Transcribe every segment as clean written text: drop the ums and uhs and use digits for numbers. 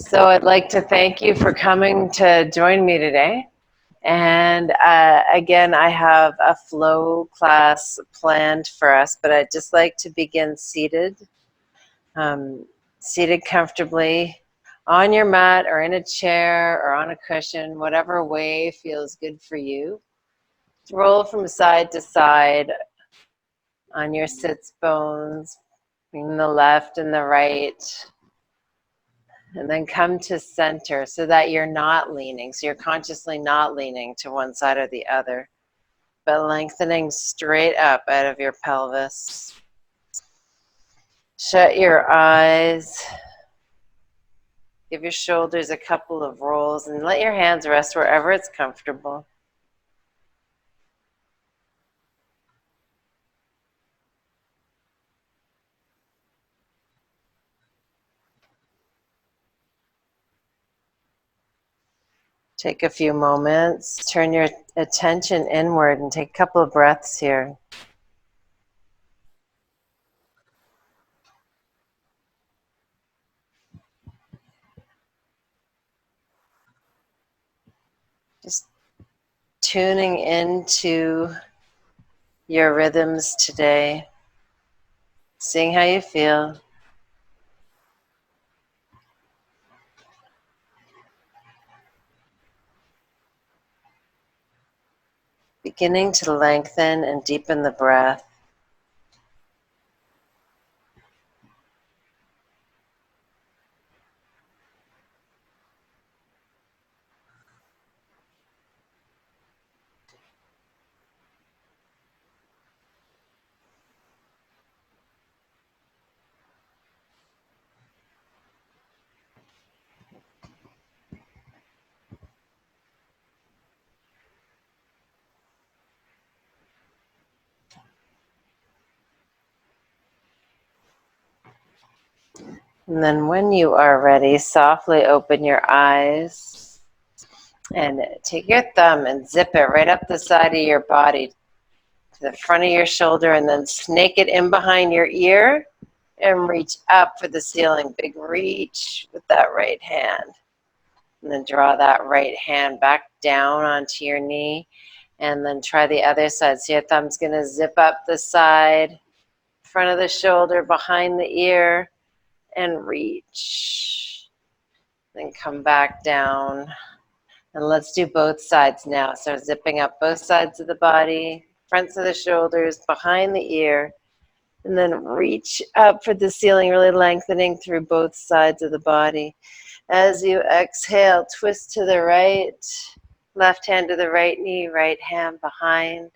So I'd like to thank you for coming to join me today. And again, I have a flow class planned for us, but I'd just like to begin seated, seated comfortably on your mat or in a chair or on a cushion, whatever way feels good for you. Roll from side to side on your sits bones, bring the left and the right. And then come to center so that you're not leaning. So you're consciously not leaning to one side or the other, but lengthening straight up out of your pelvis. Shut your eyes. Give your shoulders a couple of rolls and let your hands rest wherever it's comfortable. Take a few moments, turn your attention inward and take a couple of breaths here. Just tuning into your rhythms today, seeing how you feel. Beginning to lengthen and deepen the breath. And then when you are ready, softly open your eyes and take your thumb and zip it right up the side of your body to the front of your shoulder, and then snake it in behind your ear and reach up for the ceiling. Big reach with that right hand. And then draw that right hand back down onto your knee, and then try the other side. So your thumb's going to zip up the side, front of the shoulder, behind the ear, and reach. Then come back down. And let's do both sides now. So zipping up both sides of the body, fronts of the shoulders, behind the ear, and then reach up for the ceiling, really lengthening through both sides of the body. As you exhale, twist to the right, left hand to the right knee, right hand behind.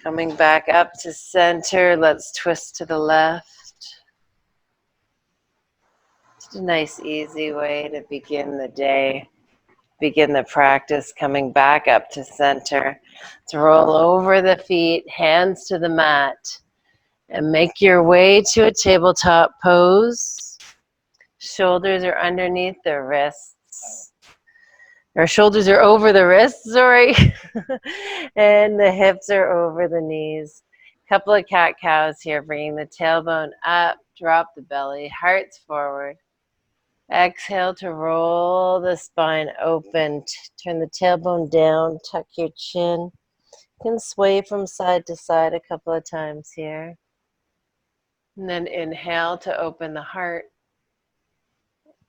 Coming back up to center, let's twist to the left. Just a nice, easy way to begin the day. Begin the practice coming back up to center. To roll over the feet, hands to the mat, and make your way to a tabletop pose. Shoulders are underneath the wrists. Our shoulders are over the wrists, sorry. And the hips are over the knees. Couple of cat cows here, bringing the tailbone up, drop the belly, hearts forward. Exhale to roll the spine open. Turn the tailbone down, tuck your chin. You can sway from side to side a couple of times here. And then inhale to open the heart.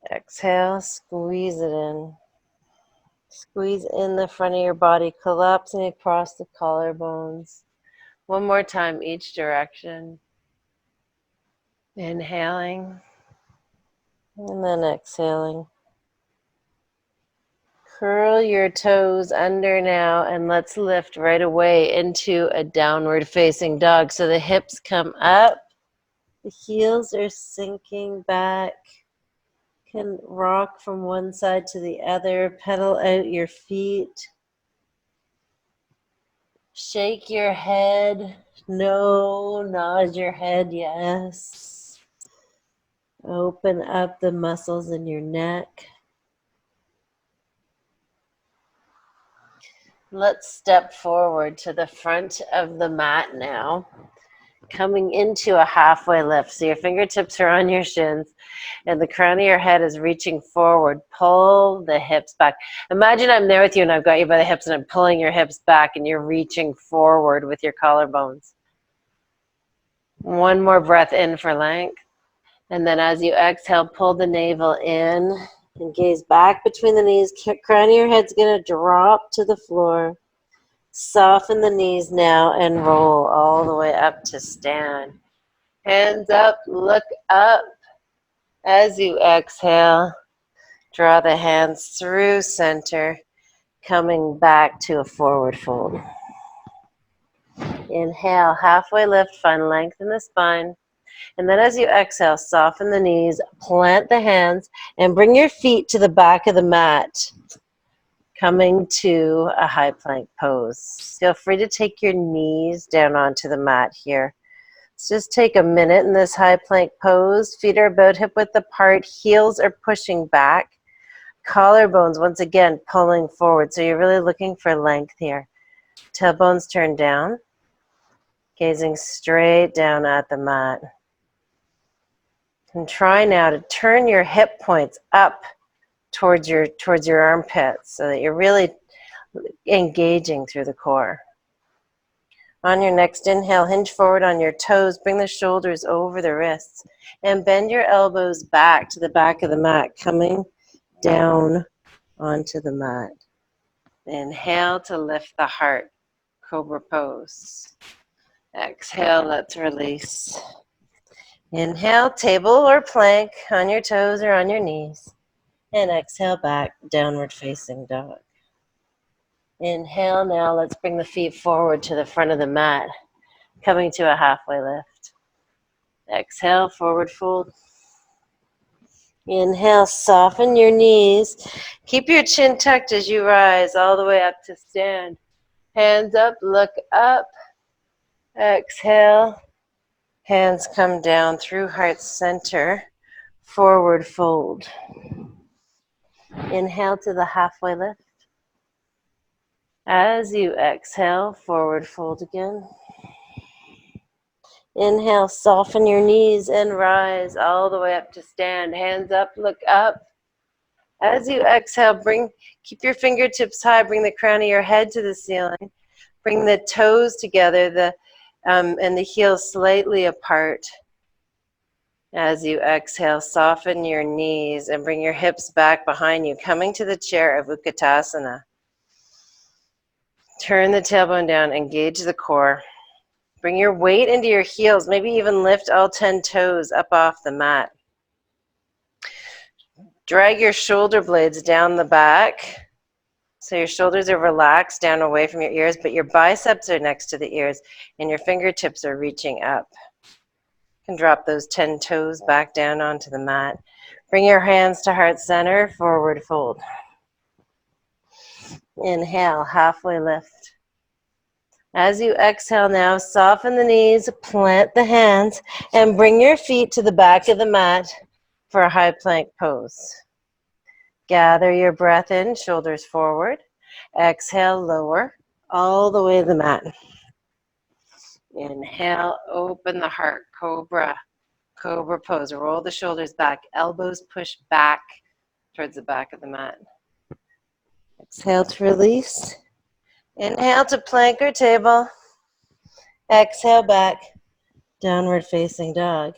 Exhale, squeeze it in. Squeeze in the front of your body, collapsing across the collarbones. One more time, each direction. Inhaling. And then exhaling. Curl your toes under now, and let's lift right away into a downward facing dog. So the hips come up, the heels are sinking back. Can rock from one side to the other, pedal out your feet. Shake your head, no, nod your head, yes. Open up the muscles in your neck. Let's step forward to the front of the mat now. coming into a halfway lift. So your fingertips are on your shins and the crown of your head is reaching forward. Pull the hips back. Imagine I'm there with you and I've got you by the hips and I'm pulling your hips back and you're reaching forward with your collarbones. One more breath in for length. And then as you exhale, pull the navel in and gaze back between the knees. Crown of your head's going to drop to the floor. Soften the knees now and roll all the way up to stand. Hands up, look up. As you exhale, draw the hands through center, coming back to a forward fold. Inhale, halfway lift, find length in the spine. And then as you exhale, soften the knees, plant the hands, and bring your feet to the back of the mat, coming to a high plank pose. Feel free to take your knees down onto the mat here. Let's just take a minute in this high plank pose. Feet are about hip width apart, heels are pushing back. Collarbones, once again, pulling forward. So you're really looking for length here. Tailbones turn down, gazing straight down at the mat. And try now to turn your hip points up towards your armpits so that you're really engaging through the core. On your next inhale, hinge forward on your toes, bring the shoulders over the wrists, and bend your elbows back to the back of the mat, coming down onto the mat. Inhale to lift the heart, cobra pose. Exhale, let's release. Inhale, table or plank on your toes or on your knees. And exhale back, downward facing dog. Inhale, now let's bring the feet forward to the front of the mat, coming to a halfway lift. Exhale, forward fold. Inhale, soften your knees. Keep your chin tucked as you rise all the way up to stand. Hands up, look up. Exhale. Hands come down through heart center. Forward fold. Inhale to the halfway lift. As you exhale, forward fold again. Inhale, soften your knees and rise all the way up to stand. Hands up, look up. As you exhale, keep your fingertips high. Bring the crown of your head to the ceiling. Bring the toes together and the heels slightly apart. As you exhale, soften your knees and bring your hips back behind you, coming to the chair of Utkatasana. Turn the tailbone down, engage the core. Bring your weight into your heels, maybe even lift all 10 toes up off the mat. Drag your shoulder blades down the back. So your shoulders are relaxed down away from your ears, but your biceps are next to the ears and your fingertips are reaching up. You can drop those 10 toes back down onto the mat. Bring your hands to heart center, forward fold. Inhale, halfway lift. As you exhale now, soften the knees, plant the hands, and bring your feet to the back of the mat for a high plank pose. Gather your breath in, shoulders forward. Exhale, lower, all the way to the mat. Inhale, open the heart, cobra pose. Roll the shoulders back, elbows push back towards the back of the mat. Exhale to release. Inhale to plank or table. Exhale back, downward facing dog.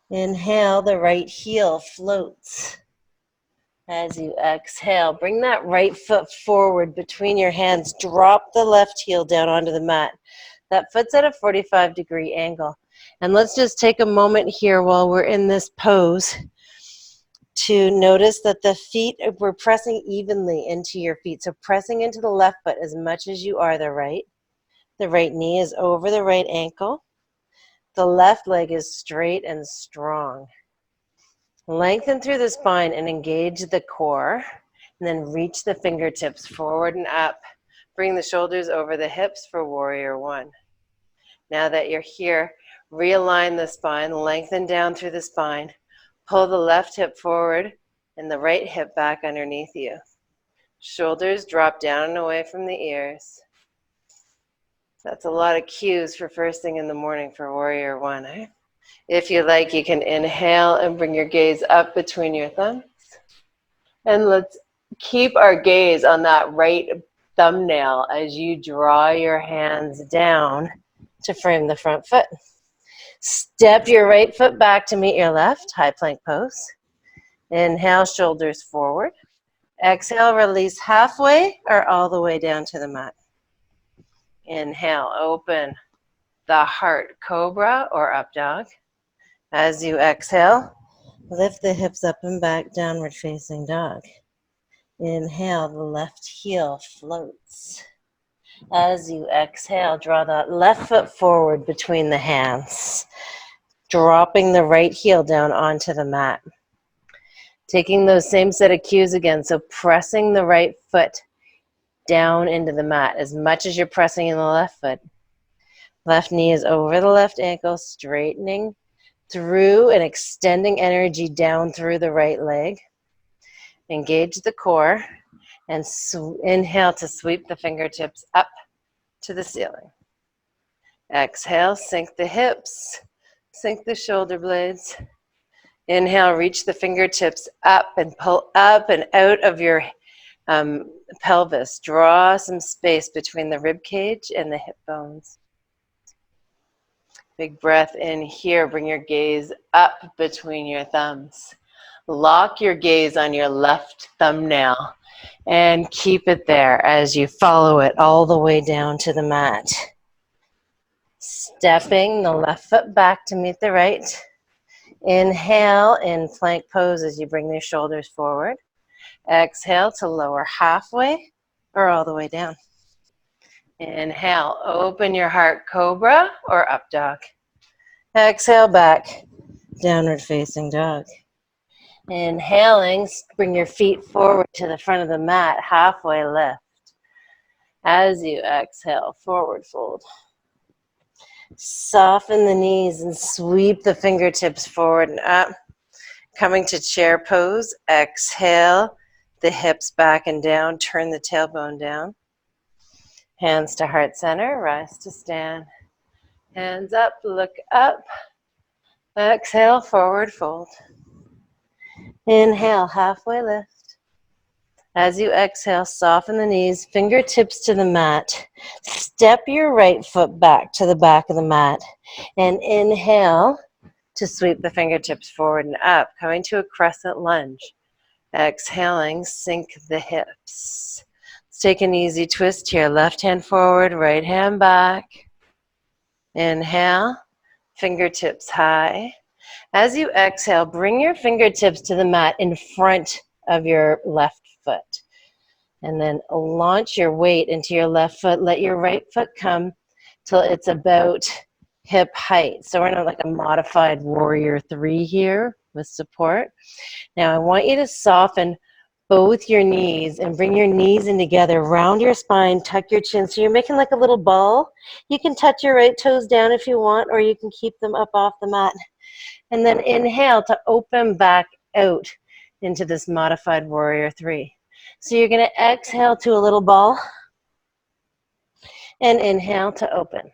Inhale, the right heel floats. As you exhale, bring that right foot forward between your hands. Drop the left heel down onto the mat. That foot's at a 45-degree angle. And let's just take a moment here while we're in this pose to notice that the feet, we're pressing evenly into your feet. So pressing into the left foot as much as you are the right. The right knee is over the right ankle. The left leg is straight and strong. Lengthen through the spine and engage the core. And then reach the fingertips forward and up. Bring the shoulders over the hips for warrior one. Now that you're here, realign the spine, lengthen down through the spine. Pull the left hip forward and the right hip back underneath you. Shoulders drop down and away from the ears. That's a lot of cues for first thing in the morning for Warrior One. Eh? If you like, you can inhale and bring your gaze up between your thumbs. And let's keep our gaze on that right thumbnail as you draw your hands down to frame the front foot. Step your right foot back to meet your left, high plank pose. Inhale, shoulders forward. Exhale, release halfway or all the way down to the mat. Inhale, open the heart, cobra or up dog. As you exhale, lift the hips up and back, downward facing dog. Inhale, the left heel floats. As you exhale, draw that left foot forward between the hands, dropping the right heel down onto the mat. Taking those same set of cues again, so pressing the right foot down into the mat as much as you're pressing in the left foot. Left knee is over the left ankle, straightening through and extending energy down through the right leg. Engage the core and inhale to sweep the fingertips up to the ceiling. Exhale, sink the hips, sink the shoulder blades. Inhale, reach the fingertips up and pull up and out of your pelvis. Draw some space between the rib cage and the hip bones. Big breath in here. Bring your gaze up between your thumbs. Lock your gaze on your left thumbnail and keep it there as you follow it all the way down to the mat. Stepping the left foot back to meet the right. Inhale in plank pose as you bring your shoulders forward. Exhale to lower halfway or all the way down. Inhale, open your heart, cobra or up dog. Exhale back, downward facing dog. Inhaling, bring your feet forward to the front of the mat, halfway lift. As you exhale, forward fold. Soften the knees and sweep the fingertips forward and up. Coming to chair pose, exhale, the hips back and down, turn the tailbone down. Hands to heart center, rise to stand. Hands up, look up. Exhale, forward fold. Inhale, halfway lift. As you exhale, soften the knees, fingertips to the mat. Step your right foot back to the back of the mat. And inhale to sweep the fingertips forward and up, coming to a crescent lunge. Exhaling, sink the hips. Let's take an easy twist here. Left hand forward, right hand back. Inhale, fingertips high. As you exhale, bring your fingertips to the mat in front of your left foot. And then launch your weight into your left foot. Let your right foot come till it's about hip height. So we're in like a modified warrior 3 here with support. Now I want you to soften both your knees and bring your knees in together. Round your spine, tuck your chin. So you're making like a little ball. You can touch your right toes down if you want, or you can keep them up off the mat. And then inhale to open back out into this modified warrior 3. So you're going to exhale to a little ball and inhale to open.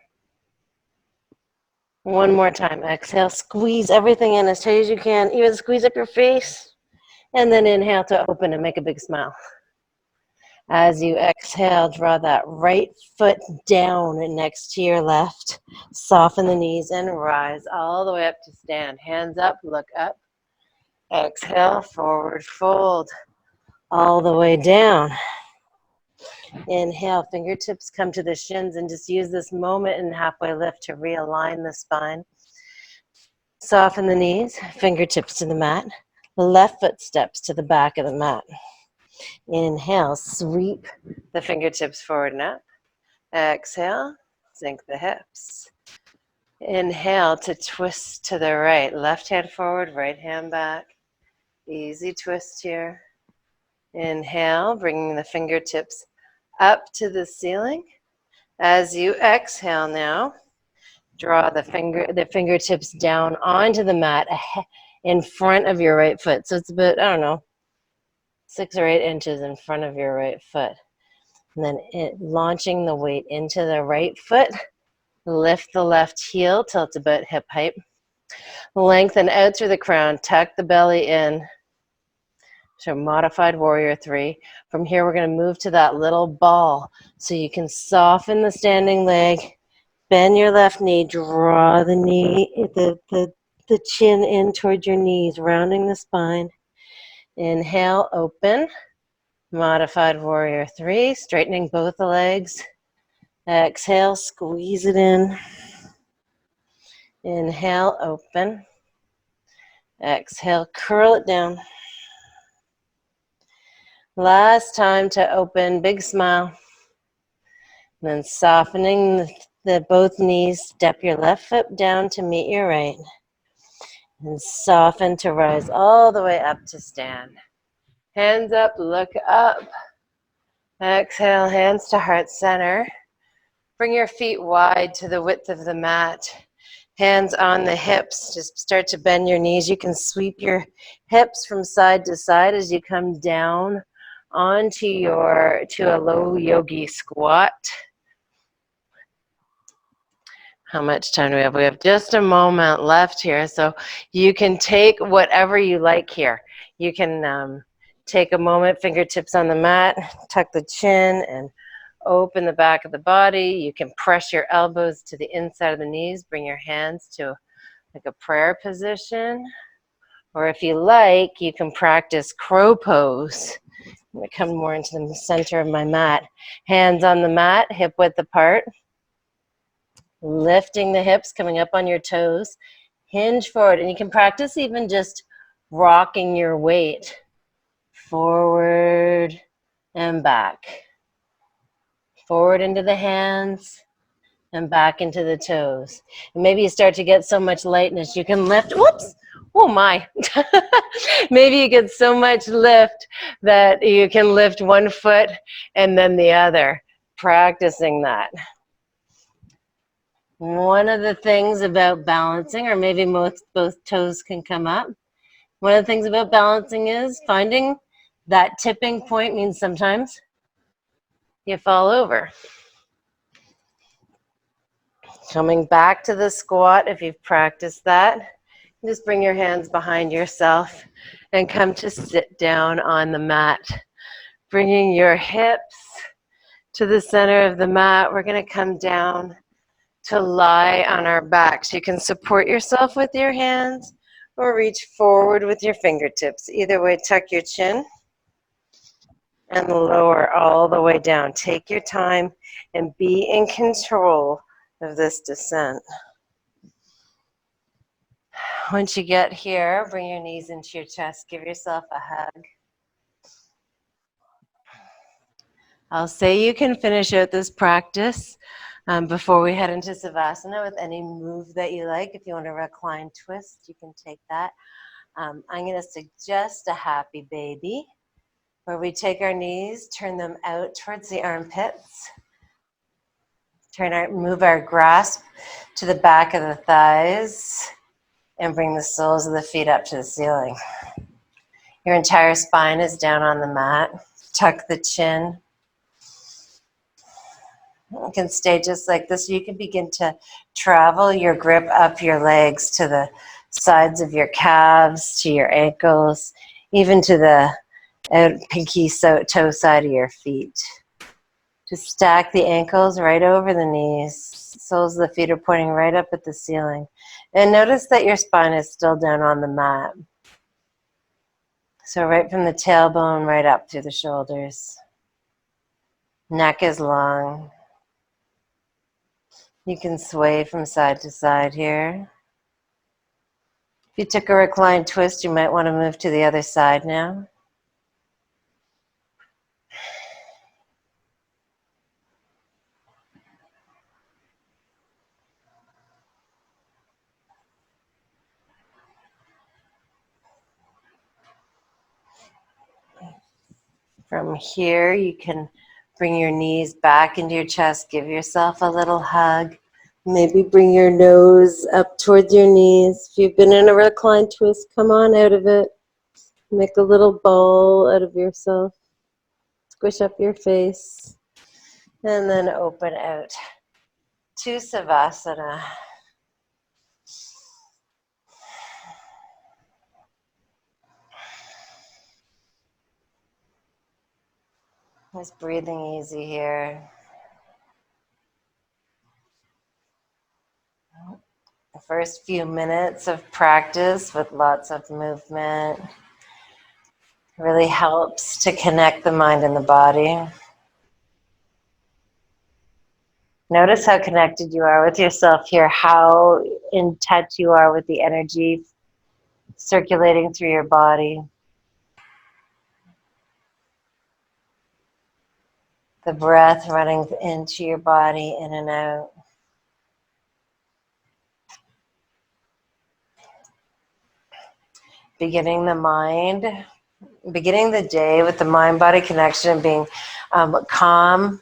One more time. Exhale, squeeze everything in as tight as you can. Even squeeze up your face. And then inhale to open and make a big smile. As you exhale, draw that right foot down next to your left. Soften the knees and rise all the way up to stand. Hands up, look up. Exhale, forward fold. All the way down. Inhale, fingertips come to the shins and just use this moment in halfway lift to realign the spine. Soften the knees, fingertips to the mat. Left foot steps to the back of the mat. Inhale, sweep the fingertips forward and up. Exhale, sink the hips. Inhale to twist to the right. Left hand forward, right hand back. Easy twist here. Inhale, bringing the fingertips up to the ceiling. As you exhale now, draw the fingertips down onto the mat in front of your right foot. So it's about, 6 or 8 inches in front of your right foot. And then launching the weight into the right foot. Lift the left heel till it's about hip height. Lengthen out through the crown. Tuck the belly in. So modified warrior 3. From here, we're going to move to that little ball. So you can soften the standing leg. Bend your left knee. Draw the knee, the chin in towards your knees, rounding the spine. Inhale, open. Modified warrior 3, straightening both the legs. Exhale, squeeze it in. Inhale, open. Exhale, curl it down. Last time to open, big smile. Then softening both knees, step your left foot down to meet your right. And soften to rise all the way up to stand. Hands up, look up. Exhale, hands to heart center. Bring your feet wide to the width of the mat. Hands on the hips. Just start to bend your knees. You can sweep your hips from side to side as you come down onto a low yogi squat. How much time do we have? We have just a moment left here, so you can take whatever you like here. You can take a moment, fingertips on the mat, tuck the chin, and open the back of the body. You can press your elbows to the inside of the knees. Bring your hands to like a prayer position. Or if you like, you can practice crow pose. I'm going to come more into the center of my mat. Hands on the mat, hip width apart. Lifting the hips, coming up on your toes. Hinge forward. And you can practice even just rocking your weight forward and back. Forward into the hands and back into the toes. And maybe you start to get so much lightness you can lift. Whoops! Oh my! Maybe you get so much lift that you can lift one foot and then the other. Practicing that. One of the things about balancing, or maybe both toes can come up. One of the things about balancing is finding that tipping point means sometimes you fall over. Coming back to the squat, if you've practiced that, just bring your hands behind yourself and come to sit down on the mat. Bringing your hips to the center of the mat, we're going to come down to lie on our backs. You can support yourself with your hands or reach forward with your fingertips. Either way, tuck your chin and lower all the way down. Take your time and be in control of this descent. Once you get here, bring your knees into your chest. Give yourself a hug. I'll say you can finish out this practice before we head into Savasana with any move that you like. If you want to recline twist, you can take that. I'm going to suggest a happy baby, where we take our knees, turn them out towards the armpits. Move our grasp to the back of the thighs and bring the soles of the feet up to the ceiling. Your entire spine is down on the mat. Tuck the chin. You can stay just like this. You can begin to travel your grip up your legs to the sides of your calves, to your ankles, even to the pinky toe side of your feet. Just stack the ankles right over the knees. Soles of the feet are pointing right up at the ceiling. And notice that your spine is still down on the mat. So right from the tailbone right up through the shoulders. Neck is long. You can sway from side to side here. If you took a reclined twist, you might want to move to the other side now. From here, you can bring your knees back into your chest. Give yourself a little hug. Maybe bring your nose up towards your knees. If you've been in a reclined twist, come on out of it. Make a little ball out of yourself. Squish up your face. And then open out to Savasana. Just breathing easy here. The first few minutes of practice with lots of movement really helps to connect the mind and the body. Notice how connected you are with yourself here, how in touch you are with the energy circulating through your body. The breath running into your body, in and out. Beginning the day with the mind-body connection and being calm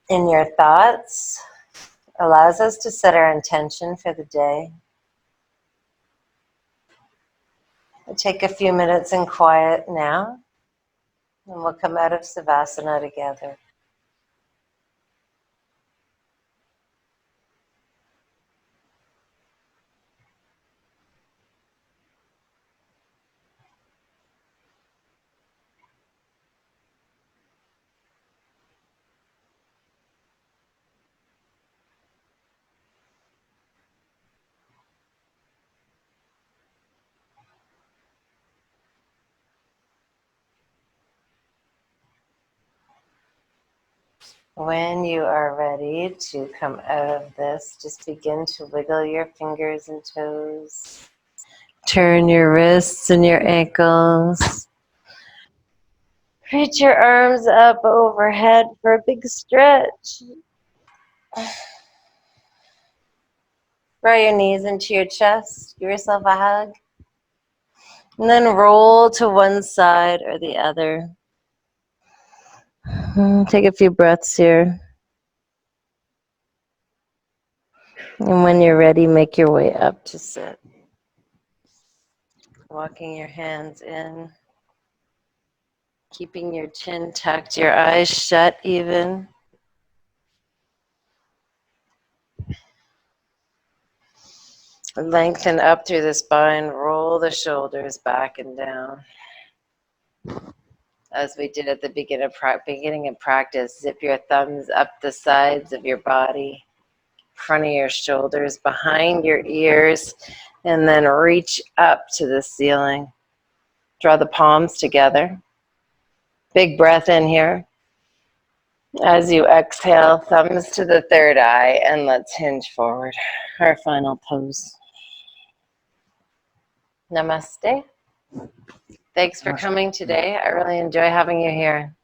in your thoughts allows us to set our intention for the day. We'll take a few minutes in quiet now, and we'll come out of Savasana together. When you are ready to come out of this, just begin to wiggle your fingers and toes. Turn your wrists and your ankles. Reach your arms up overhead for a big stretch. Draw your knees into your chest. Give yourself a hug. And then roll to one side or the other. Take a few breaths here. And when you're ready, make your way up to sit. Walking your hands in. Keeping your chin tucked, your eyes shut even. Lengthen up through the spine. Roll the shoulders back and down. As we did at the beginning of practice, zip your thumbs up the sides of your body, front of your shoulders, behind your ears, and then reach up to the ceiling. Draw the palms together. Big breath in here. As you exhale, thumbs to the third eye, and let's hinge forward. Our final pose. Namaste. Thanks for coming today. I really enjoy having you here.